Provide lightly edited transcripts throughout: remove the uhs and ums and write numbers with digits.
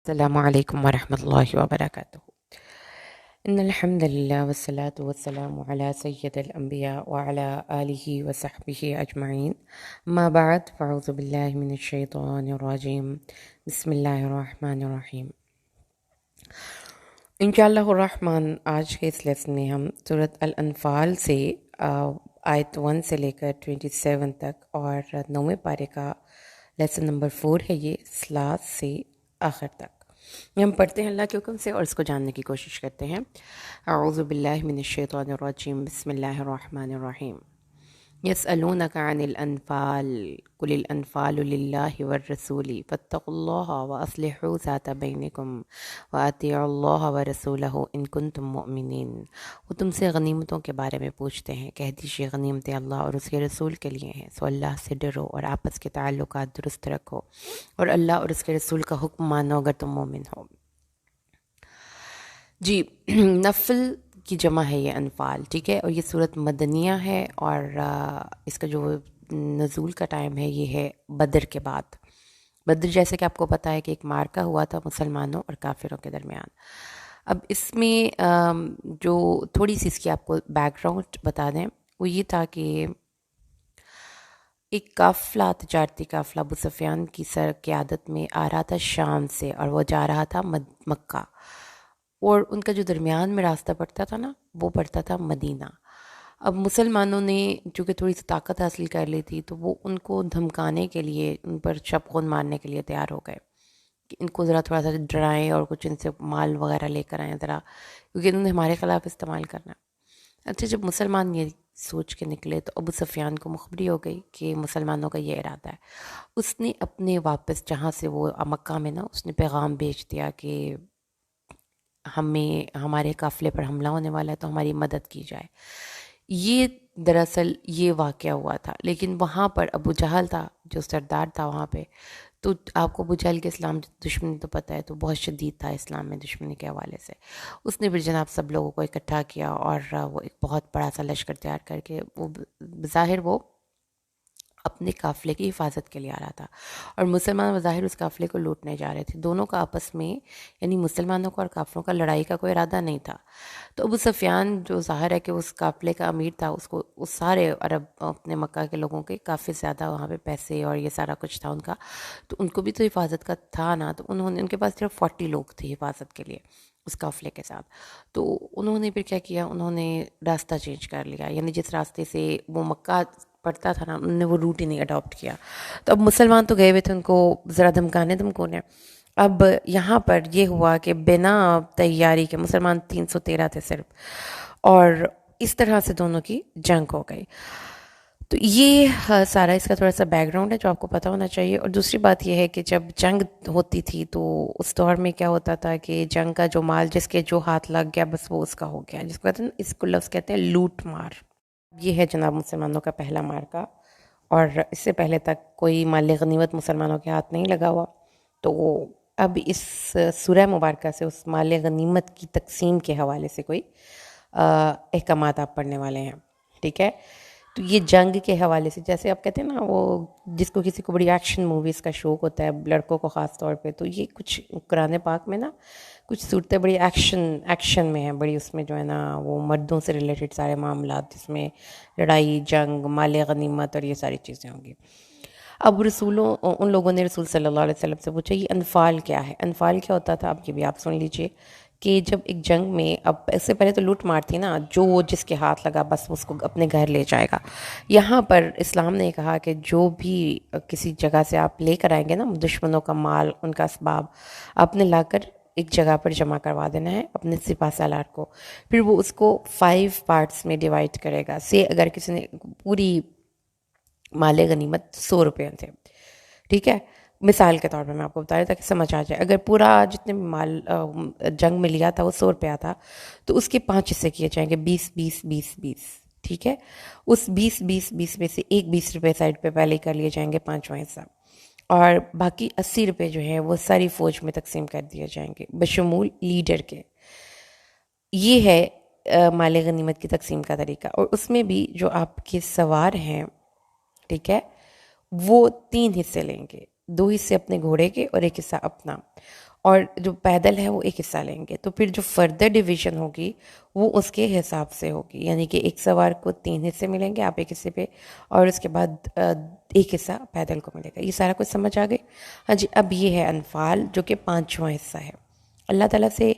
السلام عليكم ورحمة الله وبركاته. إن الحمد لله والصلاة والسلام على سيد الأنبياء وعلى آله وصحبه أجمعين. ما بعد فأعوذ بالله من الشيطان الرجيم. بسم الله الرحمن الرحیم. انشاءاللہ الرحمن آج کے اس لیسن میں ہم سورۃ الانفال سے آیت 1 سے لے کر 27 تک اور 9ویں پارے کا لیسن نمبر 4 ہے، یہ سلاس سے آخر تک ہم پڑھتے ہیں اللہ کے حکم سے اور اس کو جاننے کی کوشش کرتے ہیں۔ اعوذ باللہ من الشیطان الرجیم، بسم اللہ الرحمن الرحیم۔ یسألونک عن الانفال قل الانفال للہ والرسول فاتقوا اللہ واصلحوا ذات بینکم واطیعوا اللہ ورسولہ ان کنتم مؤمنین۔ وہ تم سے غنیمتوں کے بارے میں پوچھتے ہیں، کہہ دیجیے غنیمتیں اللہ اور اس کے رسول کے لیے ہیں، سو اللہ سے ڈرو اور آپس کے تعلقات درست رکھو اور اللہ اور اس کے رسول کا حکم مانو اگر تم مومن ہو۔ جی، نفل کی جمع ہے یہ انفال، ٹھیک ہے، اور یہ صورت مدنیہ ہے اور اس کا جو نزول کا ٹائم ہے یہ ہے بدر کے بعد۔ بدر جیسے کہ آپ کو پتہ ہے کہ ایک معرکہ ہوا تھا مسلمانوں اور کافروں کے درمیان۔ اب اس میں جو تھوڑی سی اس کی آپ کو بیک گراؤنڈ بتا دیں، وہ یہ تھا کہ ایک قافلہ، تجارتی قافلہ ابو سفیان کی سر قیادت میں آ رہا تھا شام سے، اور وہ جا رہا تھا مکہ، اور ان کا جو درمیان میں راستہ پڑتا تھا نا وہ پڑتا تھا مدینہ۔ اب مسلمانوں نے چونکہ تھوڑی سی طاقت حاصل کر لی تھی تو وہ ان کو دھمکانے کے لیے، ان پر شبخون مارنے کے لیے تیار ہو گئے کہ ان کو ذرا تھوڑا سا ڈرائیں اور کچھ ان سے مال وغیرہ لے کر آئیں ذرا، کیونکہ انہوں نے ہمارے خلاف استعمال کرنا ہے۔ اچھا، جب مسلمان یہ سوچ کے نکلے تو ابو سفیان کو مخبری ہو گئی کہ مسلمانوں کا یہ ارادہ ہے۔ اس نے اپنے واپس جہاں سے وہ مکہ میں نا، اس نے پیغام بھیج دیا کہ ہمارے قافلے پر حملہ ہونے والا ہے تو ہماری مدد کی جائے۔ یہ دراصل یہ واقعہ ہوا تھا، لیکن وہاں پر ابو جہل تھا جو سردار تھا وہاں پہ، تو آپ کو ابو جہل کے اسلام دشمنی تو پتہ ہے، تو بہت شدید تھا اسلام میں دشمنی کے حوالے سے۔ اس نے پھر جناب سب لوگوں کو اکٹھا کیا اور وہ ایک بہت بڑا سا لشکر تیار کر کے، وہ بظاہر وہ اپنے قافلے کی حفاظت کے لیے آ رہا تھا، اور مسلمان بظاہر اس قافلے کو لوٹنے جا رہے تھے۔ دونوں کا آپس میں، یعنی مسلمانوں کا اور کافروں کا، لڑائی کا کوئی ارادہ نہیں تھا۔ تو ابو سفیان جو ظاہر ہے کہ اس قافلے کا امیر تھا، اس کو اس سارے عرب اپنے مکہ کے لوگوں کے کافی زیادہ وہاں پہ پیسے اور یہ سارا کچھ تھا ان کا، تو ان کو بھی تو حفاظت کا تھا نا، تو انہوں نے، ان کے پاس صرف 40 لوگ تھے حفاظت کے لیے اس قافلے کے ساتھ۔ تو انہوں نے پھر کیا کیا، انہوں نے راستہ چینج کر لیا، یعنی جس راستے سے وہ مکہ پڑتا تھا نا، انہوں نے وہ روٹ ہی نہیں اڈاپٹ کیا۔ تو اب مسلمان تو گئے ہوئے تھے ان کو ذرا دھمکونے۔ اب یہاں پر یہ ہوا کہ بنا تیاری کے مسلمان 313 تھے صرف، اور اس طرح سے دونوں کی جنگ ہو گئی۔ تو یہ سارا اس کا تھوڑا سا بیک گراؤنڈ ہے جو آپ کو پتہ ہونا چاہیے۔ اور دوسری بات یہ ہے کہ جب جنگ ہوتی تھی تو اس دور میں کیا ہوتا تھا کہ جنگ کا جو مال جس کے جو ہاتھ لگ گیا بس وہ اس کا ہو گیا، جس کو کہتے ہیں، اس کو لفظ کہتے ہیں لوٹ مار۔ یہ ہے جناب مسلمانوں کا پہلا مارکا، اور اس سے پہلے تک کوئی مال غنیمت مسلمانوں کے ہاتھ نہیں لگا ہوا۔ تو اب اس سورہ مبارکہ سے اس مال غنیمت کی تقسیم کے حوالے سے کوئی احکامات آپ پڑھنے والے ہیں، ٹھیک ہے۔ تو یہ جنگ کے حوالے سے، جیسے آپ کہتے ہیں نا، وہ جس کو کسی کو بڑی ایکشن موویز کا شوق ہوتا ہے، لڑکوں کو خاص طور پہ، تو یہ کچھ قرآن پاک میں نا کچھ صورتیں بڑی ایکشن میں ہیں، بڑی اس میں جو ہے نا وہ مردوں سے ریلیٹڈ سارے معاملات، جس میں لڑائی، جنگ، مال غنیمت اور یہ ساری چیزیں ہوں گی۔ اب ان لوگوں نے رسول صلی اللہ علیہ وسلم سے پوچھا یہ انفال کیا ہے؟ انفال کیا ہوتا تھا؟ اب یہ بھی آپ سن لیجئے کہ جب ایک جنگ میں، اب اس سے پہلے تو لوٹ مار تھی نا، جو جس کے ہاتھ لگا بس اس کو اپنے گھر لے جائے گا۔ یہاں پر اسلام نے کہا کہ جو بھی کسی جگہ سے آپ لے کر آئیں گے نا دشمنوں کا مال، ان کا اسباب، آپ نے لا کر ایک جگہ پر جمع کروا دینا ہے اپنے سپاہ سالار کو، پھر وہ اس کو 5 پارٹس میں ڈیوائڈ کرے گا۔ اگر کسی نے پوری مال غنیمت 100 روپے تھے، ٹھیک ہے، مثال کے طور پر میں آپ کو بتا رہا تھا کہ سمجھ آ جائے، اگر پورا جتنے بھی مال جنگ میں لیا تھا وہ 100 روپیہ تھا، تو اس کے 5 حصے کیے جائیں گے، 20 ٹھیک ہے۔ اس 20 میں سے ایک 20 روپے سائڈ پہ پہلے کر لیے جائیں گے، 5واں حصہ، اور باقی 80 روپے جو ہیں وہ ساری فوج میں تقسیم کر دیے جائیں گے بشمول لیڈر کے۔ یہ ہے مال غنیمت کی تقسیم کا طریقہ۔ اور اس میں بھی جو آپ کے سوار ہیں، ٹھیک ہے، وہ 3 حصے لیں گے، 2 حصے اپنے گھوڑے کے اور 1 حصہ اپنا، اور جو پیدل ہے وہ ایک حصہ لیں گے، تو پھر جو فردر ڈویژن ہوگی وہ اس کے حساب سے ہوگی، یعنی کہ ایک سوار کو 3 حصے ملیں گے، آپ ایک حصے پہ، اور اس کے بعد ایک حصہ پیدل کو ملے گا۔ یہ سارا کچھ سمجھ آ گئی؟ ہاں جی، اب یہ ہے انفال جو کہ 5واں حصہ ہے۔ اللہ تعالیٰ سے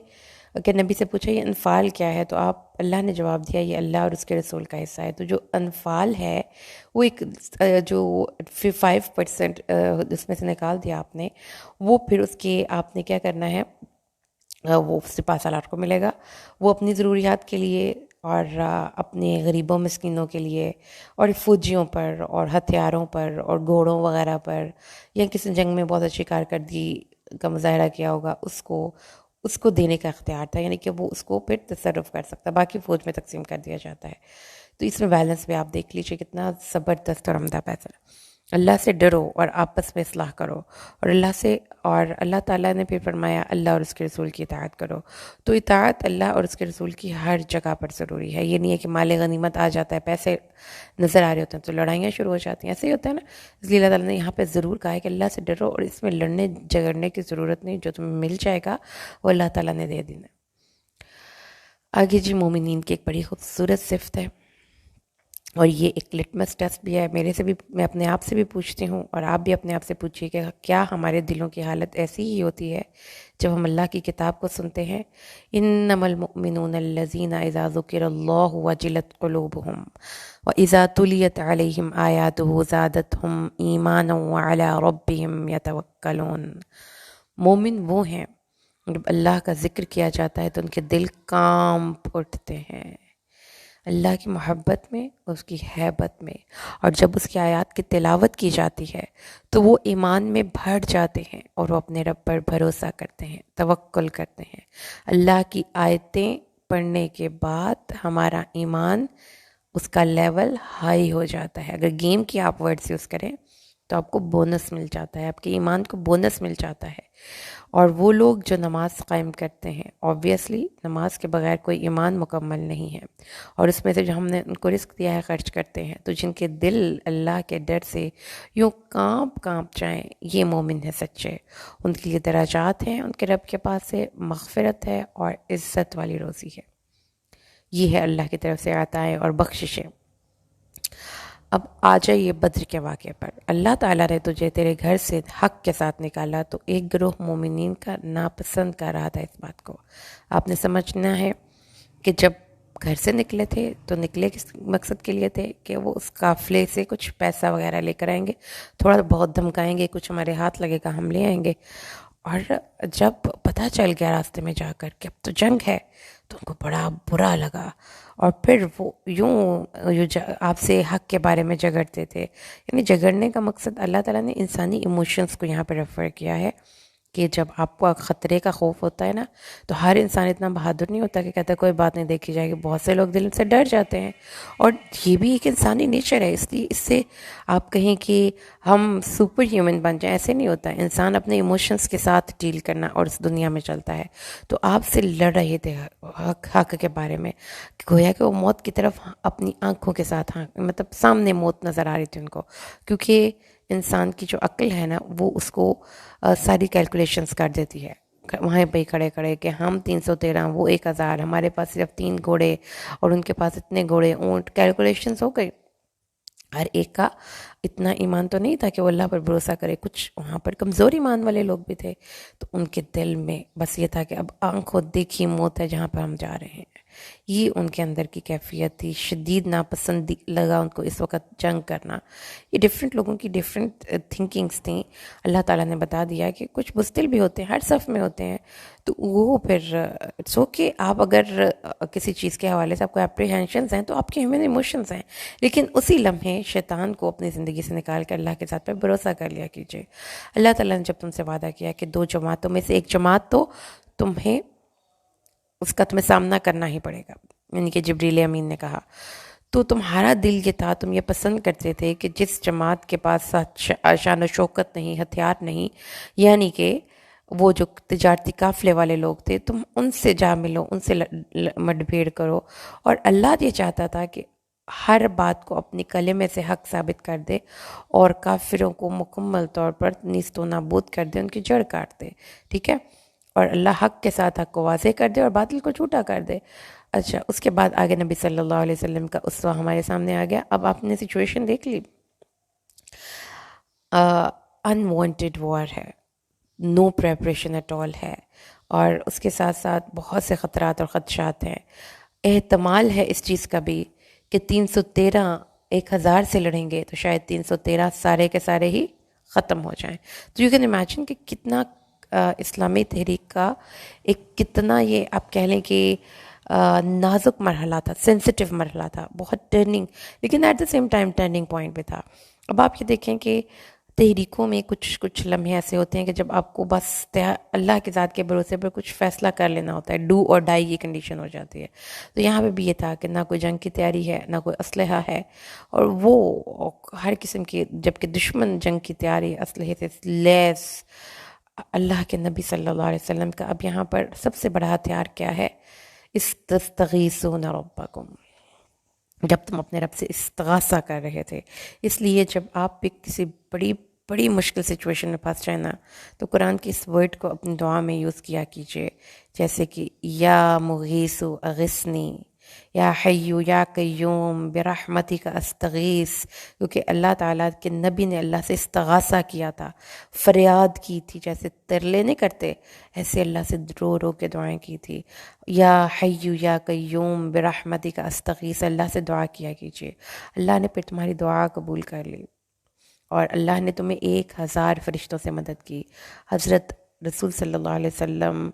کہ نبی سے پوچھا یہ انفال کیا ہے، تو اللہ نے جواب دیا یہ اللہ اور اس کے رسول کا حصہ ہے۔ تو جو انفال ہے وہ ایک جو 5% اس میں سے نکال دیا آپ نے، وہ پھر اس کے آپ نے کیا کرنا ہے، وہ سپاہ سالار کو ملے گا، وہ اپنی ضروریات کے لیے اور اپنے غریبوں مسکینوں کے لیے اور فوجیوں پر اور ہتھیاروں پر اور گھوڑوں وغیرہ پر، یا کسی جنگ میں بہت اچھی کارکردگی کا مظاہرہ کیا ہوگا اس کو دینے کا اختیار تھا، یعنی کہ وہ اس کو پھر تصرف کر سکتا، باقی فوج میں تقسیم کر دیا جاتا ہے۔ تو اس میں بیلنس بھی آپ دیکھ لیجئے کتنا زبردست اور عمدہ فیصلہ۔ اللہ سے ڈرو اور آپس میں اصلاح کرو، اور اللہ تعالیٰ نے پھر فرمایا اللہ اور اس کے رسول کی اطاعت کرو۔ تو اطاعت اللہ اور اس کے رسول کی ہر جگہ پر ضروری ہے۔ یہ نہیں ہے کہ مال غنیمت آ جاتا ہے، پیسے نظر آ رہے ہوتے ہیں تو لڑائیاں شروع ہو جاتی ہیں، ایسے ہی ہوتا ہے نا۔ اس لیے اللہ تعالیٰ نے یہاں پہ ضرور کہا ہے کہ اللہ سے ڈرو، اور اس میں لڑنے جھگڑنے کی ضرورت نہیں، جو تمہیں مل جائے گا وہ اللہ تعالیٰ نے دے دینا۔ آگے جی، مومنین کی ایک بڑی خوبصورت صفت ہے، اور یہ ایک لٹمس ٹیسٹ بھی ہے، میں اپنے آپ سے بھی پوچھتی ہوں، اور آپ بھی اپنے آپ سے پوچھیے کہ کیا ہمارے دلوں کی حالت ایسی ہی ہوتی ہے جب ہم اللہ کی کتاب کو سنتے ہیں؟ انما المؤمنون الذین اذا ذکر اللہ وجلت قلوبہم واذا تلیت علیہم آیاتہ زادتہم ایمانا وعلی ربہم یتوکلون۔ مومن وہ ہیں جب اللہ کا ذکر کیا جاتا ہے تو ان کے دل کانپ اٹھتے ہیں، اللہ کی محبت میں، اس کی ہیبت میں، اور جب اس کی آیات کی تلاوت کی جاتی ہے تو وہ ایمان میں بڑھ جاتے ہیں اور وہ اپنے رب پر بھروسہ کرتے ہیں، توکل کرتے ہیں۔ اللہ کی آیتیں پڑھنے کے بعد ہمارا ایمان، اس کا لیول ہائی ہو جاتا ہے۔ اگر گیم کی آپ ورڈز یوز کریں تو آپ کو بونس مل جاتا ہے، آپ کے ایمان کو بونس مل جاتا ہے۔ اور وہ لوگ جو نماز قائم کرتے ہیں، آبویسلی نماز کے بغیر کوئی ایمان مکمل نہیں ہے، اور اس میں سے جو ہم نے ان کو رزق دیا ہے خرچ کرتے ہیں، تو جن کے دل اللہ کے ڈر سے یوں کانپ جائیں، یہ مومن ہے سچے۔ ان کے لیے درجات ہیں ان کے رب کے پاس سے، مغفرت ہے اور عزت والی روزی ہے۔ یہ ہے اللہ کی طرف سے عطائیں اور بخششیں۔ اب آ جائیے بدر کے واقعے پر۔ اللہ تعالیٰ نے تجھے تیرے گھر سے حق کے ساتھ نکالا تو ایک گروہ مومنین کا ناپسند کر رہا تھا اس بات کو۔ آپ نے سمجھنا ہے کہ جب گھر سے نکلے تھے تو نکلے کس مقصد کے لیے تھے کہ وہ اس قافلے سے کچھ پیسہ وغیرہ لے کر آئیں گے، تھوڑا بہت دھمکائیں گے، کچھ ہمارے ہاتھ لگے گا ہم لے آئیں گے۔ اور جب پتہ چل گیا راستے میں جا کر کہ اب تو جنگ ہے تو ان کو بڑا برا لگا، اور پھر وہ آپ سے حق کے بارے میں جھگڑتے تھے۔ یعنی جھگڑنے کا مقصد اللہ تعالیٰ نے انسانی ایموشنز کو یہاں پہ ریفر کیا ہے کہ جب آپ کو خطرے کا خوف ہوتا ہے نا، تو ہر انسان اتنا بہادر نہیں ہوتا کہ کہتا ہے کوئی بات نہیں دیکھی جائے گی۔ بہت سے لوگ دل سے ڈر جاتے ہیں، اور یہ بھی ایک انسانی نیچر ہے۔ اس لیے اس سے آپ کہیں کہ ہم سپر ہیومن بن جائیں، ایسے نہیں ہوتا ہے۔ انسان اپنے ایموشنز کے ساتھ ڈیل کرنا اور اس دنیا میں چلتا ہے۔ تو آپ سے لڑ رہے تھے حق کے بارے میں، گویا کہ وہ موت کی طرف اپنی آنکھوں کے ساتھ، مطلب سامنے موت نظر آ رہی تھی ان کو، کیونکہ انسان کی جو عقل ہے نا وہ اس کو ساری کیلکولیشنز کر دیتی ہے وہیں پہ کھڑے کھڑے کہ ہم 313، وہ 1000، ہمارے پاس صرف 3 گھوڑے اور ان کے پاس اتنے گھوڑے، اونٹ، کیلکولیشنز ہو گئی۔ ہر ایک کا اتنا ایمان تو نہیں تھا کہ وہ اللہ پر بھروسہ کرے، کچھ وہاں پر کمزور ایمان والے لوگ بھی تھے، تو ان کے دل میں بس یہ تھا کہ اب آنکھوں دیکھی موت ہے جہاں پر ہم جا رہے ہیں۔ یہ ان کے اندر کی کیفیت تھی، شدید ناپسندی لگا ان کو اس وقت جنگ کرنا۔ یہ ڈیفرنٹ لوگوں کی ڈیفرنٹ تھنکنگز تھیں۔ اللہ تعالیٰ نے بتا دیا کہ کچھ بزدل بھی ہوتے ہیں، ہر صف میں ہوتے ہیں، تو وہ پھر سو کہ آپ اگر کسی چیز کے حوالے سے آپ کو اپریہینشنز ہیں تو آپ کے ہیومن ایموشنز ہیں، لیکن اسی لمحے شیطان کو اپنی زندگی سے نکال کر اللہ کے ذات پر بھروسہ کر لیا کیجیے۔ اللہ تعالیٰ نے جب تم سے وعدہ کیا کہ 2 جماعتوں میں سے ایک جماعت تو تمہیں اس کا تمہیں سامنا کرنا ہی پڑے گا، یعنی کہ جبریل امین نے کہا، تو تمہارا دل یہ تھا، تم یہ پسند کرتے تھے کہ جس جماعت کے پاس شان و شوکت نہیں، ہتھیار نہیں، یعنی کہ وہ جو تجارتی قافلے والے لوگ تھے، تم ان سے جا ملو، ان سے مٹ بھیڑ کرو۔ اور اللہ یہ چاہتا تھا کہ ہر بات کو اپنی کلمے سے حق ثابت کر دے اور کافروں کو مکمل طور پر نیست و نابود کر دے، ان کی جڑ کاٹ دے، ٹھیک ہے۔ اور اللہ حق کے ساتھ حق کو واضح کر دے اور باطل کو جھوٹا کر دے. اچھا، اس کے بعد آگے نبی صلی اللہ علیہ وسلم کا اسوہ ہمارے سامنے آ گیا. اب آپ نے سچویشن دیکھ لی، انوانٹیڈ وار ہے، نو پریپریشن ایٹ آل ہے، اور اس کے ساتھ ساتھ بہت سے خطرات اور خدشات ہیں. احتمال ہے اس چیز کا بھی کہ 313 1000 سے لڑیں گے تو شاید 313 سارے کے سارے ہی ختم ہو جائیں. تو یو کین امیجن کہ کتنا اسلامی تحریک کا ایک کتنا یہ آپ کہہ لیں کہ نازک مرحلہ تھا، سینسٹیو مرحلہ تھا، بہت ٹرننگ، لیکن at the same time turning point بھی تھا. اب آپ یہ دیکھیں کہ تحریکوں میں کچھ لمحے ایسے ہوتے ہیں کہ جب آپ کو بس اللہ کی ذات کے بھروسے پر کچھ فیصلہ کر لینا ہوتا ہے، ڈو اور ڈائی کی کنڈیشن ہو جاتی ہے. تو یہاں پہ بھی یہ تھا کہ نہ کوئی جنگ کی تیاری ہے، نہ کوئی اسلحہ ہے، اور وہ ہر قسم کی، جبکہ دشمن جنگ کی تیاری اسلحے سے لیس. اللہ کے نبی صلی اللہ علیہ وسلم کا اب یہاں پر سب سے بڑا ہتھیار کیا ہے؟ استستغیثون ربکم، جب تم اپنے رب سے استغاثہ کر رہے تھے. اس لیے جب آپ بھی کسی بڑی مشکل سچویشن میں پھنس جائیں نا، تو قرآن کی اس ورڈ کو اپنی دعا میں یوز کیا کیجئے، جیسے کہ یا مغیث اغثنی، یا حیو یا قیوم برحمتک استغیث. کیونکہ اللہ تعالیٰ کے نبی نے اللہ سے استغاثہ کیا تھا، فریاد کی تھی، جیسے ترلے نہیں کرتے ایسے اللہ سے رو رو کے دعائیں کی تھی. یا حیو یا قیوم برحمتک استغیث، اللہ سے دعا کیا کیجیے. اللہ نے پھر تمہاری دعا قبول کر لی، اور اللہ نے تمہیں 1000 فرشتوں سے مدد کی. حضرت رسول صلی اللہ علیہ وسلم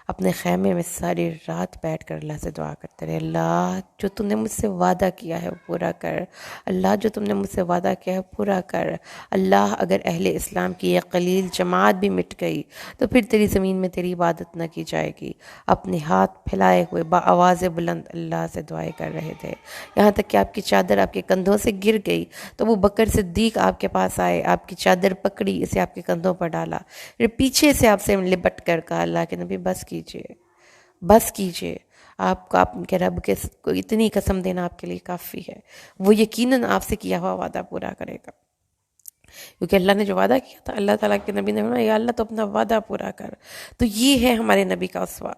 اپنے خیمے میں ساری رات بیٹھ کر اللہ سے دعا کرتے رہے، اللہ جو تم نے مجھ سے وعدہ کیا ہے وہ پورا کر، اللہ جو تم نے مجھ سے وعدہ کیا ہے پورا کر. اللہ اگر اہل اسلام کی یہ قلیل جماعت بھی مٹ گئی تو پھر تیری زمین میں تیری عبادت نہ کی جائے گی. اپنے ہاتھ پھیلائے ہوئے بآواز بلند اللہ سے دعائیں کر رہے تھے، یہاں تک کہ آپ کی چادر آپ کے کندھوں سے گر گئی تو وہ بکر صدیق آپ کے پاس آئے، آپ کی چادر پکڑی، اسے آپ کے کندھوں پر ڈالا، پھر پیچھے سے آپ سے لپٹ کر کہا اللہ کے نبی بس کیجئے. آپ کو آپ کے رب کے کو اتنی قسم دینا آپ کے لیے کافی ہے، وہ یقیناً آپ سے کیا ہوا وعدہ پورا کرے گا. کیونکہ اللہ نے جو وعدہ کیا تھا، اللہ تعالیٰ کے نبی نے فرمایا یا اللہ تو اپنا وعدہ پورا کر. تو یہ ہے ہمارے نبی کا اسوہ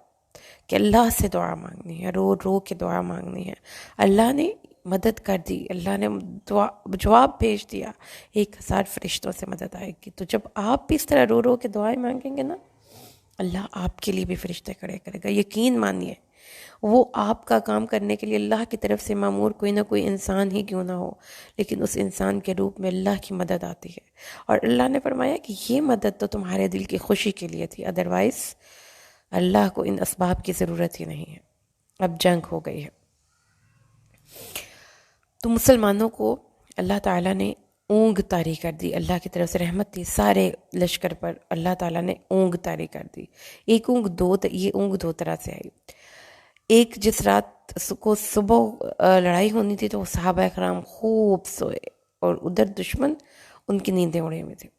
کہ اللہ سے دعا مانگنی ہے، رو رو کے دعا مانگنی ہے. اللہ نے مدد کر دی، اللہ نے جواب بھیج دیا، 1000 فرشتوں سے مدد آئے گی. تو جب آپ بھی اس طرح رو رو کے دعائیں مانگیں گے نا، اللہ آپ کے لیے بھی فرشتے کھڑے کرے گا. یقین مانیے، وہ آپ کا کام کرنے کے لیے اللہ کی طرف سے مامور کوئی نہ کوئی انسان ہی کیوں نہ ہو، لیکن اس انسان کے روپ میں اللہ کی مدد آتی ہے. اور اللہ نے فرمایا کہ یہ مدد تو تمہارے دل کی خوشی کے لیے تھی، ادروائز اللہ کو ان اسباب کی ضرورت ہی نہیں ہے. اب جنگ ہو گئی ہے تو مسلمانوں کو اللہ تعالیٰ نے اونگ طاری کر دی، اللہ کی طرف سے رحمت تھی، سارے لشکر پر اللہ تعالیٰ نے اونگ طاری کر دی. ایک اونگ یہ اونگ 2 طرح سے آئی. ایک جس رات کو صبح لڑائی ہونی تھی تو وہ صحابہ اکرام خوب سوئے، اور ادھر دشمن ان کی نیندیں اڑے ہوئے تھے.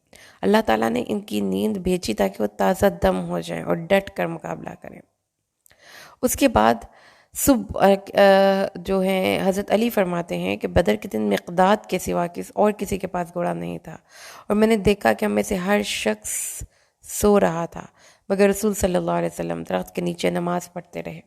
اللہ تعالیٰ نے ان کی نیند بھیجی تاکہ وہ تازہ دم ہو جائیں اور ڈٹ کر مقابلہ کریں. اس کے بعد صبح جو ہے حضرت علی فرماتے ہیں کہ بدر کے دن مقداد کے سوا کسی کے پاس گھوڑا نہیں تھا، اور میں نے دیکھا کہ ہم میں سے ہر شخص سو رہا تھا مگر رسول صلی اللہ علیہ وسلم درخت کے نیچے نماز پڑھتے رہے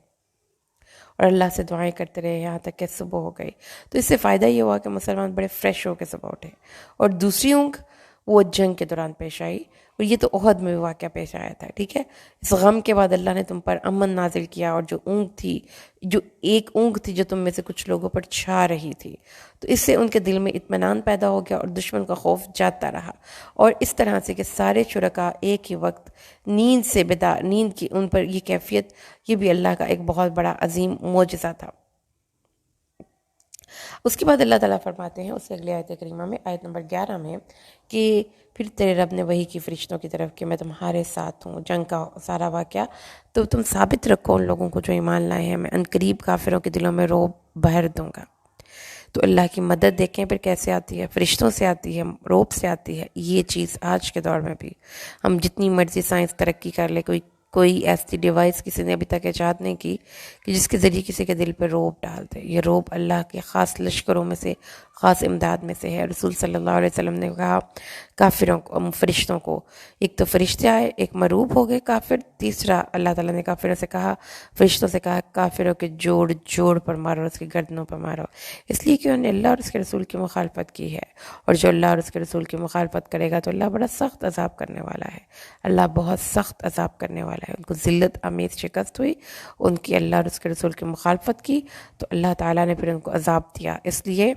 اور اللہ سے دعائیں کرتے رہے یہاں تک کہ صبح ہو گئی. تو اس سے فائدہ یہ ہوا کہ مسلمان بڑے فریش ہو کے صبح اٹھے. اور دوسری اونگ وہ جنگ کے دوران پیش آئی، اور یہ تو احد میں واقعہ پیش آیا تھا. ٹھیک ہے، اس غم کے بعد اللہ نے تم پر امن نازل کیا، اور جو ایک اونگ تھی جو تم میں سے کچھ لوگوں پر چھا رہی تھی، تو اس سے ان کے دل میں اطمینان پیدا ہو گیا اور دشمن کا خوف جاتا رہا. اور اس طرح سے کہ سارے شرکا ایک ہی وقت نیند کی ان پر یہ کیفیت، یہ بھی اللہ کا ایک بہت بڑا عظیم معجزہ تھا. اس کے بعد اللہ تعالیٰ فرماتے ہیں اس سے اگلی آیت کریمہ میں، آیت نمبر 11 میں، کہ پھر تیرے رب نے وحی کی فرشتوں کی طرف کہ میں تمہارے ساتھ ہوں. جنگ کا سارا واقعہ تو تم ثابت رکھو ان لوگوں کو جو ایمان لائے ہیں، میں عنقریب کافروں کے دلوں میں رعب بھر دوں گا. تو اللہ کی مدد دیکھیں پھر کیسے آتی ہے، فرشتوں سے آتی ہے، رعب سے آتی ہے. یہ چیز آج کے دور میں بھی ہم جتنی مرضی سائنس ترقی کر لے، کوئی کوئی ایسی ڈیوائس کسی نے ابھی تک ایجاد نہیں کی کہ جس کے ذریعے کسی کے دل پہ روب ڈال دے. یہ روب اللہ کے خاص لشکروں میں سے، خاص امداد میں سے ہے. رسول صلی اللہ علیہ وسلم نے کہا کافروں کو، فرشتوں کو، ایک تو فرشتے آئے، ایک مروب ہو گئے کافر، تیسرا اللہ تعالیٰ نے کافروں سے کہا، فرشتوں سے کہا کافروں کے جوڑ جوڑ پر مارو، اس کی گردنوں پر مارو، اس لیے کہ انہوں نے اللہ اور اس کے رسول کی مخالفت کی ہے. اور جو اللہ اور اس کے رسول کی مخالفت کرے گا تو اللہ بڑا سخت عذاب کرنے والا ہے. اللہ بہت سخت عذاب کرنے والا ہے. ان کو ذلت آمیز شکست ہوئی، ان کی اللہ اور اس کے رسول کی مخالفت کی تو اللہ تعالیٰ نے پھر ان کو عذاب دیا. اس لیے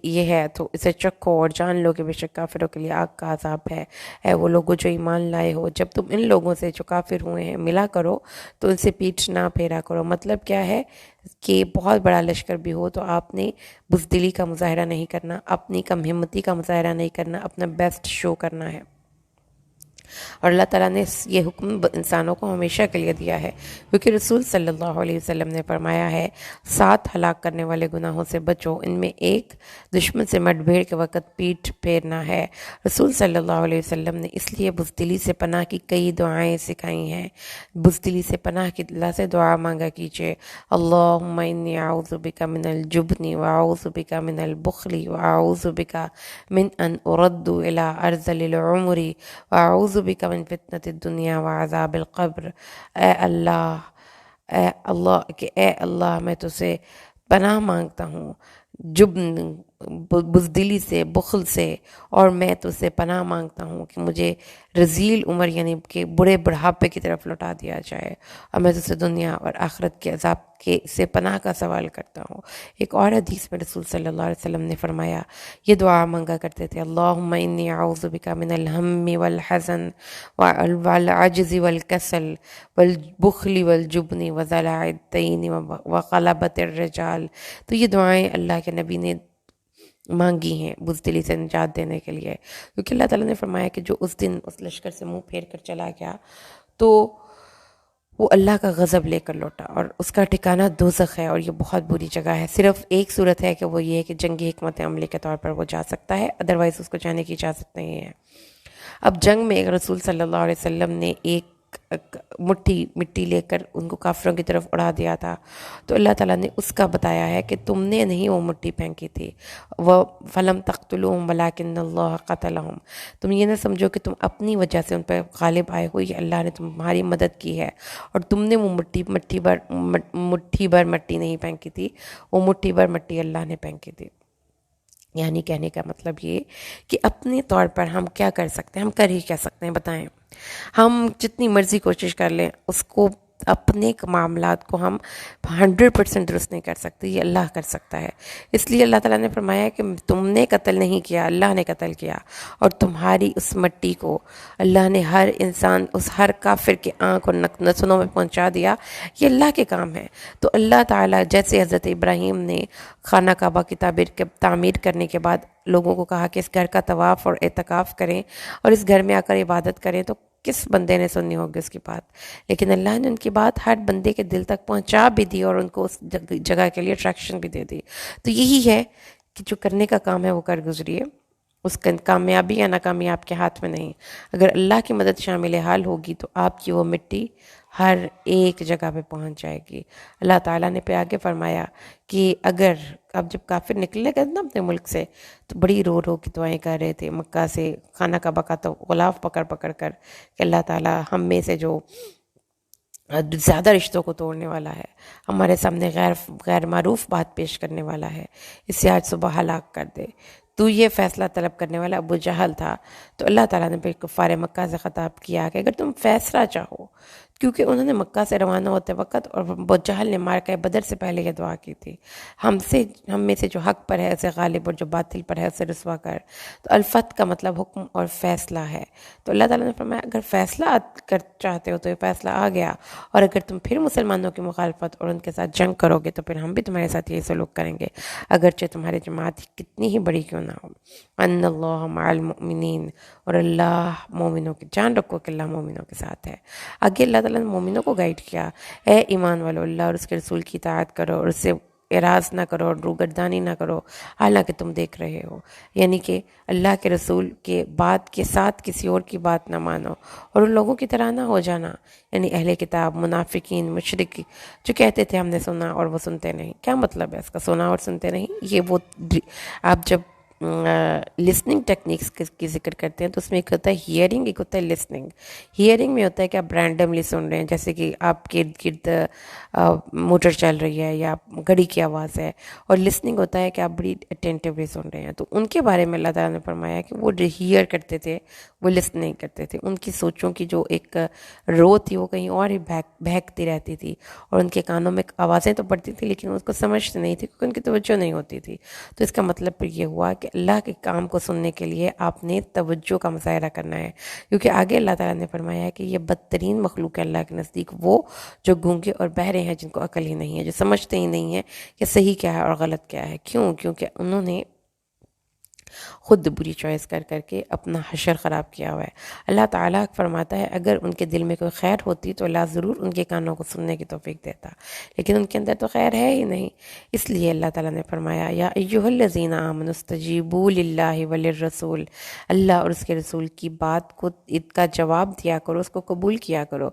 یہ ہے تو اسے چکھو اور جان لو کہ بے شک کافروں کے لیے آگ کا عذاب ہے. اے وہ لوگوں جو ایمان لائے ہو، جب تم ان لوگوں سے جو کافر ہوئے ہیں ملا کرو تو ان سے پیٹھ نہ پھیرا کرو. مطلب کیا ہے کہ بہت بڑا لشکر بھی ہو تو آپ نے بزدلی کا مظاہرہ نہیں کرنا، اپنی کم ہمتی کا مظاہرہ نہیں کرنا، اپنا بیسٹ شو کرنا ہے. اور اللہ تعالیٰ نے یہ حکم انسانوں کو ہمیشہ کے لیے دیا ہے، کیونکہ رسول صلی اللہ علیہ وسلم نے فرمایا ہے 7 ہلاک کرنے والے گناہوں سے بچو، ان میں ایک دشمن سے مٹ بھیڑ کے وقت پیٹھ پھیرنا ہے. رسول صلی اللہ علیہ وسلم نے اس لیے بزدلی سے پناہ کی کئی دعائیں سکھائی ہیں. بزدلی سے پناہ کی اللہ سے دعا مانگا کیجئے، اللہم انی اعوذ بک من الجبن واعوذ بک من البخل واعوذ بک من ان ارد الی ارذل العمر واعوذ بک من فتنة الدنیا وعذاب القبر. اے اللہ کہ اے اللہ میں تجھے پناہ مانگتا ہوں جبن، بزدلی سے، بخل سے، اور میں تجھ سے پناہ مانگتا ہوں کہ مجھے رذیل عمر یعنی کہ برے بڑھاپے کی طرف لوٹا دیا جائے، اور میں تجھ سے دنیا اور آخرت کے عذاب کے سے پناہ کا سوال کرتا ہوں. ایک اور حدیث میں رسول صلی اللہ علیہ وسلم نے فرمایا، یہ دعا مانگا کرتے تھے، اللہم انی اعوذ بک من الہم والحزن والعجز والکسل والبخل والجبن وضلع الدین وغلبۃ الرجال. تو یہ دعائیں اللہ کے نبی نے مانگی ہیں بزدلی سے نجات دینے کے لیے، کیونکہ اللہ تعالیٰ نے فرمایا کہ جو اس دن اس لشکر سے منہ پھیر کر چلا گیا تو وہ اللہ کا غضب لے کر لوٹا، اور اس کا ٹھکانہ دوزخ ہے، اور یہ بہت بری جگہ ہے. صرف ایک صورت ہے کہ وہ یہ ہے کہ جنگی حکمت عملی کے طور پر وہ جا سکتا ہے، ادروائز اس کو جانے کی اجازت نہیں ہے. اب جنگ میں رسول صلی اللہ علیہ وسلم نے ایک مٹھی مٹی لے کر ان کو کافروں کی طرف اڑا دیا تھا، تو اللہ تعالیٰ نے اس کا بتایا ہے کہ تم نے نہیں وہ مٹھی پھینکی تھی، وہ فلم تقتلوہم ولکن اللہ قتلہم. تم یہ نہ سمجھو کہ تم اپنی وجہ سے ان پہ غالب آئے ہو، یہ اللہ نے تمہاری مدد کی ہے، اور تم نے وہ مٹھی بھر مٹی نہیں پھینکی تھی، وہ مٹھی بھر مٹی اللہ نے پھینکی تھی. یعنی کہنے کا مطلب یہ کہ اپنے طور پر ہم کیا کر سکتے ہیں، ہم کر ہی کیا سکتے ہیں بتائیں. ہم جتنی مرضی کوشش کر لیں اس کو، اپنے معاملات کو ہم 100% درست نہیں کر سکتے، یہ اللہ کر سکتا ہے. اس لیے اللہ تعالیٰ نے فرمایا کہ تم نے قتل نہیں کیا، اللہ نے قتل کیا، اور تمہاری اس مٹی کو اللہ نے ہر انسان، اس ہر کافر کے آنکھ اور نسلوں میں پہنچا دیا. یہ اللہ کے کام ہے. تو اللہ تعالیٰ جیسے حضرت ابراہیم نے خانہ کعبہ کی تعمیر کرنے کے بعد لوگوں کو کہا کہ اس گھر کا طواف اور اعتکاف کریں اور اس گھر میں آ کر عبادت کریں، تو کس بندے نے سننی ہوگی اس کی بات؟ لیکن اللہ نے ان کی بات ہر بندے کے دل تک پہنچا بھی دی اور ان کو اس جگہ کے لیے اٹریکشن بھی دے دی. تو یہی ہے کہ جو کرنے کا کام ہے وہ کر گزریے، اس کا کامیابی یا ناکامی آپ کے ہاتھ میں نہیں. اگر اللہ کی مدد شامل حال ہوگی تو آپ کی وہ مٹی ہر ایک جگہ پہ پہنچ جائے گی. اللہ تعالیٰ نے پہ آگے فرمایا کہ اگر اب جب کافر نکلے گئے نا اپنے ملک سے تو بڑی رو رو کی دعائیں کر رہے تھے مکہ سے خانہ کعبہ کا تو غلاف پکڑ پکڑ کر کہ اللہ تعالیٰ ہم میں سے جو زیادہ رشتوں کو توڑنے والا ہے، ہمارے سامنے غیر معروف بات پیش کرنے والا ہے، اسے آج صبح ہلاک کر دے. تو یہ فیصلہ طلب کرنے والا ابو جہل تھا. تو اللہ تعالیٰ نے پھر کفار مکہ سے خطاب کیا کہ اگر تم فیصلہ چاہو، کیونکہ انہوں نے مکہ سے روانہ ہوتے وقت اور ابو جہل نے مارکہ بدر سے پہلے یہ دعا کی تھی، ہم میں سے جو حق پر ہے اسے غالب اور جو باطل پر ہے اسے رسوا کر. تو الفت کا مطلب حکم اور فیصلہ ہے. تو اللہ تعالیٰ نے فرمایا اگر فیصلہ چاہتے ہو تو یہ فیصلہ آ گیا، اور اگر تم پھر مسلمانوں کی مخالفت اور ان کے ساتھ جنگ کرو گے تو پھر ہم بھی تمہارے ساتھ یہی سلوک کریں گے، اگرچہ تمہاری جماعت کتنی ہی بڑی کیوں نہ ہو. ان اللہ مع المؤمنین، اور اللہ مومنوں کی، جان رکھو کہ اللہ مومنوں کے ساتھ ہے. آگے اللہ تعالیٰ نے مومنوں کو گائیڈ کیا، اے ایمان والو اللہ اور اس کے رسول کی اطاعت کرو اور اس سے اعراض نہ کرو اور روگردانی نہ کرو حالانکہ تم دیکھ رہے ہو، یعنی کہ اللہ کے رسول کے بات کے ساتھ کسی اور کی بات نہ مانو اور ان لوگوں کی طرح نہ ہو جانا، یعنی اہل کتاب، منافقین، مشرک جو کہتے تھے ہم نے سنا اور وہ سنتے نہیں۔ کیا مطلب ہے اس کا، سنا اور سنتے نہیں؟ یہ وہ آپ جب لسننگ ٹیکنیکس کی ذکر کرتے ہیں تو اس میں ایک ہوتا ہے ہیئرنگ، ایک ہوتا ہے لسننگ۔ ہیئرنگ میں ہوتا ہے کہ آپ رینڈملی سن رہے ہیں، جیسے کہ آپ کے ارد گرد موٹر چل رہی ہے یا گھڑی کی آواز ہے، اور لسننگ ہوتا ہے کہ آپ بڑی اٹینٹیولی سن رہے ہیں۔ تو ان کے بارے میں اللہ تعالیٰ نے فرمایا کہ وہ جو ہیئر کرتے تھے وہ لسن نہیں کرتے تھے، ان کی سوچوں کی جو ایک رو تھی وہ کہیں اور ہی بہکتی رہتی تھی، اور ان کے کانوں میں آوازیں تو پڑتی تھیں لیکن اس کو سمجھتے نہیں تھی کیونکہ ان کی توجہ نہیں ہوتی تھی۔ تو اس کا مطلب پھر یہ ہوا کہ اللہ کے کام کو سننے کے لیے آپ نے توجہ کا مظاہرہ کرنا ہے، کیونکہ آگے اللہ تعالیٰ نے فرمایا ہے کہ یہ بدترین مخلوق ہے اللہ کے نزدیک وہ جو گونگے اور بہرے ہیں، جن کو عقل ہی نہیں ہے، جو سمجھتے ہی نہیں ہیں کہ صحیح کیا ہے اور غلط کیا ہے۔ کیوں؟ کیونکہ انہوں نے خود بری چوائس کر کر کے اپنا حشر خراب کیا ہوا ہے۔ اللہ تعالیٰ فرماتا ہے اگر ان کے دل میں کوئی خیر ہوتی تو اللہ ضرور ان کے کانوں کو سننے کی توفیق دیتا، لیکن ان کے اندر تو خیر ہے ہی نہیں۔ اس لیے اللہ تعالیٰ نے فرمایا یا ایھا الذین آمنوا استجیبوا للہ وللرسول، اللہ اور اس کے رسول کی بات کو کا جواب دیا کرو، اس کو قبول کیا کرو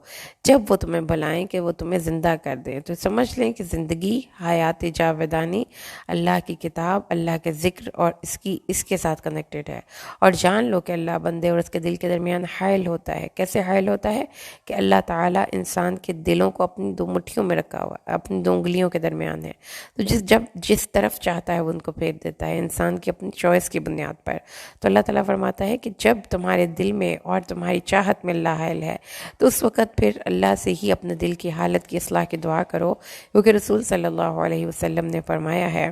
جب وہ تمہیں بلائیں کہ وہ تمہیں زندہ کر دیں۔ تو سمجھ لیں کہ زندگی، حیات جاودانی اللہ کی کتاب، اللہ کے ذکر اور اس کے ساتھ کنیکٹڈ ہے، اور جان لو کہ اللہ بندے اور اس کے دل کے درمیان حائل ہوتا ہے۔ کیسے حائل ہوتا ہے؟ کہ اللہ تعالیٰ انسان کے دلوں کو اپنی دو مٹھیوں میں رکھا ہوا ہے، اپنی دو انگلیوں کے درمیان ہے، تو جس طرف چاہتا ہے وہ ان کو پھیر دیتا ہے انسان کی اپنی چوائس کی بنیاد پر۔ تو اللہ تعالیٰ فرماتا ہے کہ جب تمہارے دل میں اور تمہاری چاہت میں اللہ حائل ہے تو اس وقت پھر اللہ سے ہی اپنے دل کی حالت کی اصلاح کی دعا کرو، کیونکہ رسول صلی اللہ علیہ وسلم نے فرمایا ہے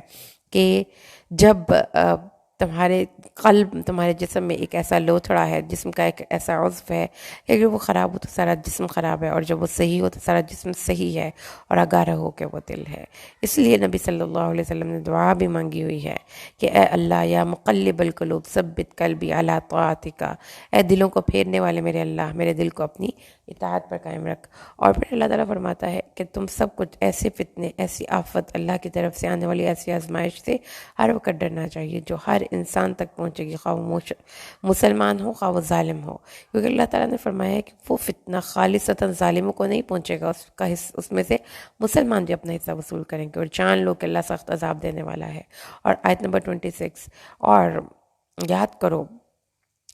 کہ جب تمہارے قلب، تمہارے جسم میں ایک ایسا لوتھڑا ہے، جسم کا ایک ایسا عضو ہے کہ اگر وہ خراب ہو تو سارا جسم خراب ہے، اور جب وہ صحیح ہو تو سارا جسم صحیح ہے، اور آگاہ ہو کہ وہ دل ہے۔ اس لیے نبی صلی اللہ علیہ وسلم نے دعا بھی مانگی ہوئی ہے کہ اے اللہ یا مقلب القلوب ثبت قلبی علی طاعتک، اے دلوں کو پھیرنے والے میرے اللہ، میرے دل کو اپنی اطاعت پر قائم رکھ۔ اور پھر اللہ تعالیٰ فرماتا ہے کہ تم سب کچھ ایسے فتنے، ایسی آفت، اللہ کی طرف سے آنے والی ایسی آزمائش سے ہر وقت ڈرنا چاہیے جو ہر انسان تک پہنچے گی، خواہ وہ مسلمان ہو خواہ وہ ظالم ہو، کیونکہ اللہ تعالیٰ نے فرمایا ہے کہ وہ فتنہ خالصتاً ظالموں کو نہیں پہنچے گا، اس میں سے مسلمان بھی اپنا حصہ وصول کریں گے، اور جان لو کہ اللہ سخت عذاب دینے والا ہے۔ اور آیت نمبر 26، اور یاد کرو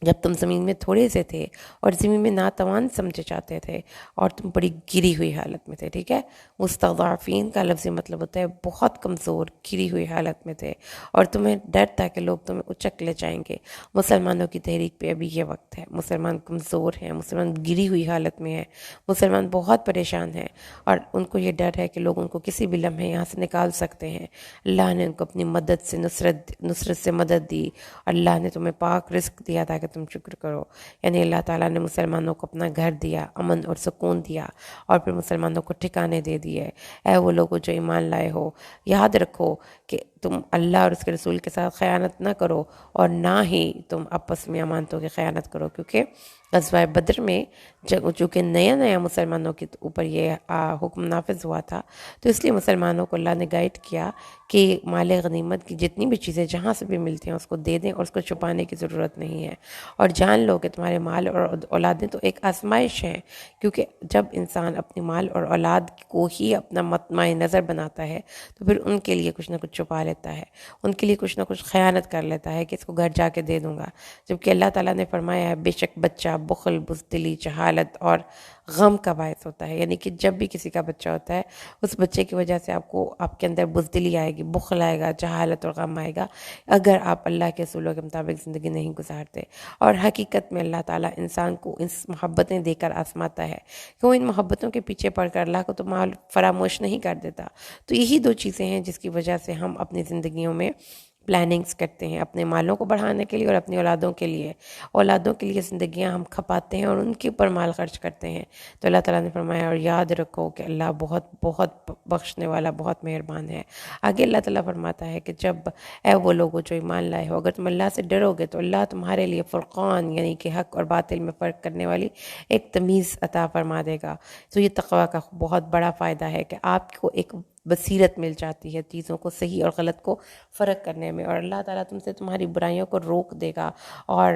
جب تم زمین میں تھوڑے سے تھے اور زمین میں ناتوان سمجھے جاتے تھے اور تم بڑی گری ہوئی حالت میں تھے، ٹھیک ہے؟ مستضعفین کا لفظی مطلب ہوتا ہے بہت کمزور، گری ہوئی حالت میں تھے، اور تمہیں ڈر تھا کہ لوگ تمہیں اچک لے جائیں گے۔ مسلمانوں کی تحریک پہ ابھی یہ وقت ہے، مسلمان کمزور ہیں، مسلمان گری ہوئی حالت میں ہیں، مسلمان بہت پریشان ہیں، اور ان کو یہ ڈر ہے کہ لوگ ان کو کسی بھی لمحے یہاں سے نکال سکتے ہیں۔ اللہ نے ان کو اپنی مدد سے نصرت سے مدد دی، اللہ نے تمہیں پاک رزق دیا تھا کہ تم شکر کرو، یعنی اللہ تعالیٰ نے مسلمانوں کو اپنا گھر دیا، امن اور سکون دیا، اور پھر مسلمانوں کو ٹھکانے دے دیے۔ اے وہ لوگوں جو ایمان لائے ہو، یاد رکھو کہ تم اللہ اور اس کے رسول کے ساتھ خیانت نہ کرو، اور نہ ہی تم آپس میں امانتوں کی خیانت کرو، کیونکہ غزوہ بدر میں چونکہ نیا مسلمانوں کے اوپر یہ حکم نافذ ہوا تھا، تو اس لیے مسلمانوں کو اللہ نے گائیڈ کیا کہ مال غنیمت کی جتنی بھی چیزیں جہاں سے بھی ملتی ہیں اس کو دے دیں، اور اس کو چھپانے کی ضرورت نہیں ہے، اور جان لو کہ تمہارے مال اور اولادیں تو ایک آزمائش ہیں، کیونکہ جب انسان اپنی مال اور اولاد کو ہی اپنا مطمع نظر بناتا ہے تو پھر ان کے لیے کچھ نہ کچھ چھپا لیتا ہے، ان کے لیے کچھ نہ کچھ خیانت کر لیتا ہے کہ اس کو گھر جا کے دے دوں گا، جبکہ اللہ تعالیٰ نے فرمایا ہے بے شک بچہ بخل، بزدلی، جہالت اور غم کا باعث ہوتا ہے، یعنی کہ جب بھی کسی کا بچہ ہوتا ہے اس بچے کی وجہ سے آپ کے اندر بزدلی آئے گی، بخل آئے گا، جہالت اور غم آئے گا، اگر آپ اللہ کے اصولوں کے مطابق زندگی نہیں گزارتے۔ اور حقیقت میں اللہ تعالیٰ انسان کو ان محبتیں دے کر آزماتا ہے کہ وہ ان محبتوں کے پیچھے پڑ کر اللہ کو تو مال فراموش نہیں کر دیتا۔ تو یہی دو چیزیں ہیں جس کی وجہ سے ہم اپنی زندگیوں میں پلاننگز کرتے ہیں، اپنے مالوں کو بڑھانے کے لیے اور اپنی اولادوں کے لیے زندگیاں ہم کھپاتے ہیں اور ان کے اوپر مال خرچ کرتے ہیں۔ تو اللہ تعالیٰ نے فرمایا اور یاد رکھو کہ اللہ بہت بہت بخشنے والا، بہت مہربان ہے۔ آگے اللہ تعالیٰ فرماتا ہے کہ جب اے وہ لوگوں جو ایمان لائے ہو، اگر تم اللہ سے ڈرو گے تو اللہ تمہارے لیے فرقان، یعنی کہ حق اور باطل میں فرق کرنے والی ایک تمیز عطا فرما دے گا۔ تو یہ تقویٰ کا بہت بڑا فائدہ ہے کہ آپ کو ایک بصیرت مل جاتی ہے چیزوں کو صحیح اور غلط کو فرق کرنے میں، اور اللہ تعالیٰ تم سے تمہاری برائیوں کو روک دے گا اور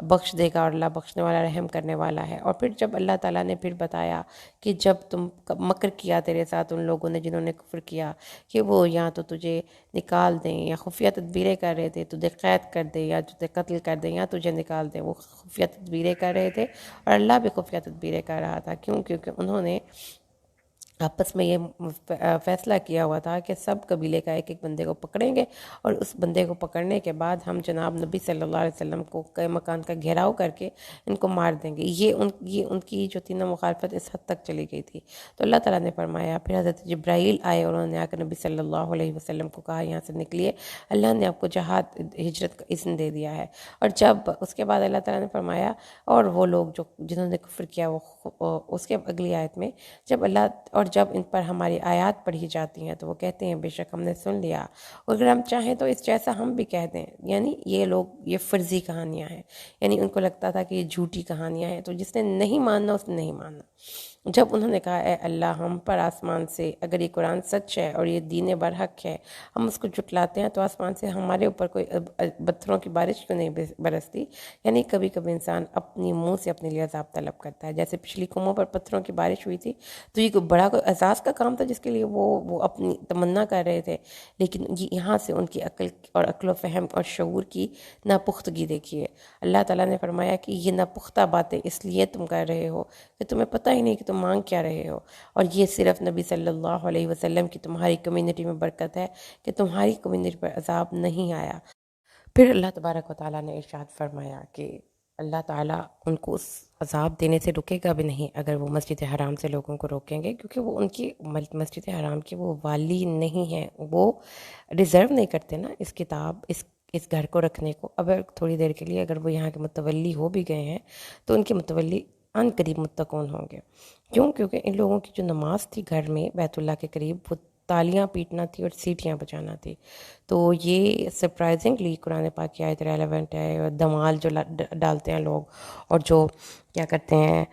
بخش دے گا، اور اللہ بخشنے والا رحم کرنے والا ہے۔ اور پھر جب اللہ تعالیٰ نے پھر بتایا کہ جب تم مکر کیا تیرے ساتھ ان لوگوں نے جنہوں نے کفر کیا، کہ وہ یا تو تجھے نکال دیں یا خفیہ تدبیریں کر رہے تھے، تجھے قید کر دیں یا تجھے قتل کر دیں یا تجھے نکال دیں، وہ خفیہ تدبیریں کر رہے تھے، اور اللہ بھی خفیہ تدبیریں کر رہا تھا۔ کیوں؟ کیونکہ انہوں نے آپس میں یہ فیصلہ کیا ہوا تھا کہ سب قبیلے کا ایک ایک بندے کو پکڑیں گے، اور اس بندے کو پکڑنے کے بعد ہم جناب نبی صلی اللہ علیہ وسلم کو کئی مکان کا گھیراؤ کر کے ان کو مار دیں گے۔ یہ ان کی جو تینوں مخالفت اس حد تک چلی گئی تھی۔ تو اللہ تعالیٰ نے فرمایا، پھر حضرت جبرائیل آئے اور انہوں نے آ کر نبی صلی اللہ علیہ وسلم کو کہا یہاں سے نکلیے، اللہ نے آپ کو جہاد ہجرت کا اذن دے دیا ہے۔ اور جب اس کے بعد اللہ تعالیٰ نے فرمایا، اور وہ لوگ جنہوں نے کفر کیا، وہ اس کے اگلی آیت میں اور جب ان پر ہماری آیات پڑھی جاتی ہیں تو وہ کہتے ہیں بے شک ہم نے سن لیا، اور اگر ہم چاہیں تو اس جیسا ہم بھی کہہ دیں۔ یعنی یہ لوگ یہ فرضی کہانیاں ہیں، یعنی ان کو لگتا تھا کہ یہ جھوٹی کہانیاں ہیں، تو جس نے نہیں ماننا اس نے نہیں ماننا۔ جب انہوں نے کہا اے اللہ ہم پر آسمان سے اگر یہ قرآن سچ ہے اور یہ دین برحق ہے، ہم اس کو جھٹلاتے ہیں تو آسمان سے ہمارے اوپر کوئی پتھروں کی بارش کیوں نہیں برستی؟ یعنی کبھی کبھی انسان اپنی منہ سے اپنے لیے عذاب طلب کرتا ہے۔ جیسے پچھلی قوموں پر پتھروں کی بارش ہوئی تھی، تو یہ کوئی بڑا کوئی اعزاز کا کام تھا جس کے لیے وہ اپنی تمنا کر رہے تھے، لیکن یہاں سے ان کی عقل و فہم اور شعور کی ناپختگی دیکھیے۔ اللہ تعالیٰ نے فرمایا کہ یہ ناپختہ باتیں اس لیے تم کر رہے ہو کہ تمہیں پتہ ہی نہیں کہ تم مانگ کیا رہے ہو، اور یہ صرف نبی صلی اللہ علیہ وسلم کی تمہاری کمیونٹی میں برکت ہے کہ تمہاری کمیونٹی پر عذاب نہیں آیا۔ پھر اللہ تبارک و تعالیٰ نے ارشاد فرمایا کہ اللہ تعالیٰ ان کو اس عذاب دینے سے رکے گا بھی نہیں اگر وہ مسجد حرام سے لوگوں کو روکیں گے، کیونکہ وہ ان کی مسجد حرام کے وہ والی نہیں ہیں، وہ ریزرو نہیں کرتے نا اس کتاب اس گھر کو رکھنے کو۔ اگر تھوڑی دیر کے لیے اگر وہ یہاں کے متولی ہو بھی گئے ہیں تو ان کے متولی ان قریب متقون ہوں گے۔ کیوں؟ کیونکہ ان لوگوں کی جو نماز تھی گھر میں بیت اللہ کے قریب، وہ تالیاں پیٹنا تھی اور سیٹیاں بجانا تھی۔ تو یہ سرپرائزنگلی قرآن پاک کی آیت ریلیونٹ ہے، اور دمال جو ڈالتے ہیں لوگ اور جو کیا کرتے ہیں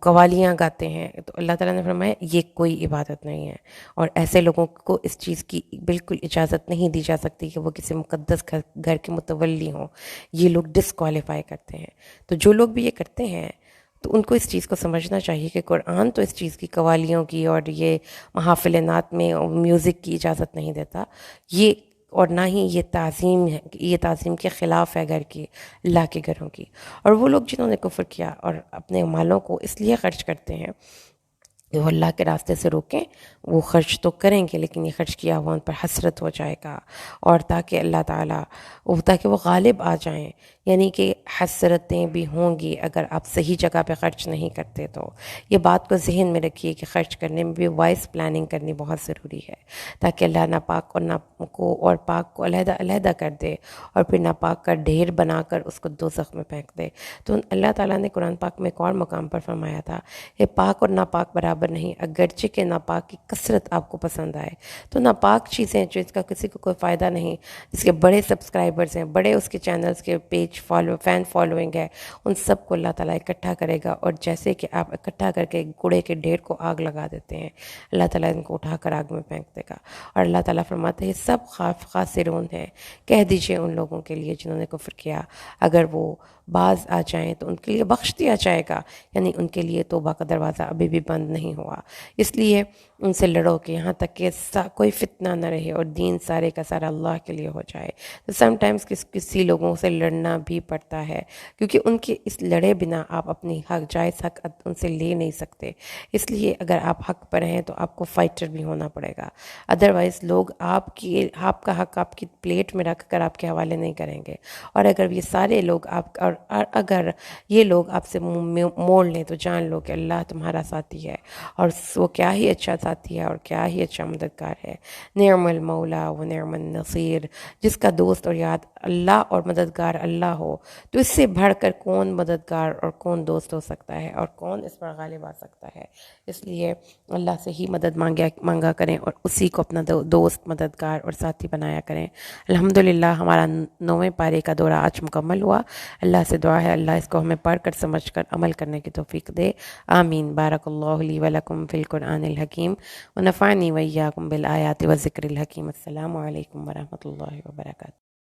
قوالیاں گاتے ہیں، تو اللہ تعالیٰ نے فرمایا یہ کوئی عبادت نہیں ہے، اور ایسے لوگوں کو اس چیز کی بالکل اجازت نہیں دی جا سکتی کہ وہ کسی مقدس گھر کے متولی ہوں۔ یہ لوگ ڈسکوالیفائی کرتے ہیں۔ تو جو لوگ بھی یہ کرتے ہیں تو ان کو اس چیز کو سمجھنا چاہیے کہ قرآن تو اس چیز کی قوالیوں کی اور یہ محافل نعت میں میوزک کی اجازت نہیں دیتا، یہ اور نہ ہی یہ تعظیم ہے، یہ تعظیم کے خلاف ہے گھر کی، اللہ کے گھروں کی۔ اور وہ لوگ جنہوں نے کفر کیا اور اپنے مالوں کو اس لیے خرچ کرتے ہیں کہ وہ اللہ کے راستے سے روکیں، وہ خرچ تو کریں گے لیکن یہ خرچ کیا ہوا ان پر حسرت ہو جائے گا، اور تاکہ اللہ تعالیٰ تاکہ وہ غالب آ جائیں، یعنی کہ حسرتیں بھی ہوں گی اگر آپ صحیح جگہ پہ خرچ نہیں کرتے۔ تو یہ بات کو ذہن میں رکھیے کہ خرچ کرنے میں بھی وائس پلاننگ کرنی بہت ضروری ہے، تاکہ اللہ ناپاک اور پاک کو علیحدہ علیحدہ کر دے، اور پھر ناپاک کا ڈھیر بنا کر اس کو دوزخ میں پھینک دے۔ تو اللہ تعالیٰ نے قرآن پاک میں ایک اور مقام پر فرمایا تھا کہ پاک اور ناپاک برابر نہیں، اگرچہ کہ ناپاک کی کثرت آپ کو پسند آئے، تو ناپاک چیزیں جو اس کا کسی کو کوئی فائدہ نہیں، جس کے بڑے سبسکرائبرز ہیں، بڑے اس کے چینلز کے پیج فین فالوئنگ ہے، ان سب کو اللہ تعالیٰ اکٹھا کرے گا، اور جیسے کہ آپ اکٹھا کر کے کوڑے کے ڈھیر کو آگ لگا دیتے ہیں، اللہ تعالیٰ ان کو اٹھا کر آگ میں پھینک دے گا۔ اور اللہ تعالیٰ فرماتے ہیں یہ سب خاسرون ہیں۔ کہہ دیجئے ان لوگوں کے لیے جنہوں نے کفر کیا، اگر وہ باز آ جائیں تو ان کے لیے بخش دیا جائے گا، یعنی ان کے لیے توبہ کا دروازہ ابھی بھی بند نہیں ہوا۔ اس لیے ان سے لڑو کہ یہاں تک کہ کوئی فتنہ نہ رہے اور دین سارے کا سارا اللہ کے لیے ہو جائے۔ تو سم ٹائمز کسی لوگوں سے لڑنا بھی پڑتا ہے، کیونکہ ان کے اس لڑے بنا آپ اپنی جائز حق ان سے لے نہیں سکتے۔ اس لیے اگر آپ حق پر ہیں تو آپ کو فائٹر بھی ہونا پڑے گا، ادروائز لوگ آپ کا حق آپ کی پلیٹ میں رکھ کر آپ کے حوالے نہیں کریں گے۔ اور اگر یہ سارے لوگ اگر یہ لوگ آپ سے موڑ لیں تو جان لو کہ اللہ تمہارا ساتھی ہے، اور وہ کیا ہی اچھا ساتھی ہے اور کیا ہی اچھا مددگار ہے۔ نعم المولا و نعم النصیر، جس کا دوست اور یاد اللہ اور مددگار اللہ ہو تو اس سے بڑھ کر کون مددگار اور کون دوست ہو سکتا ہے اور کون اس پر غالب آ سکتا ہے. اس لیے اللہ سے ہی مدد مانگا کریں اور اسی کو اپنا دوست مددگار اور ساتھی بنایا کریں. الحمدللہ ہمارا 9ویں پارے کا دورہ آج مکمل ہوا. اللہ سے دعا ہے اللہ اس کو ہمیں پڑھ کر سمجھ کر عمل کرنے کی توفیق دے. آمین. بارک اللہ لی ولکم فی القرآن الحکیم ونفعنی وإیاکم بالآیات والذکر الحکیم. السلام علیکم ورحمۃ اللہ وبرکاتہ.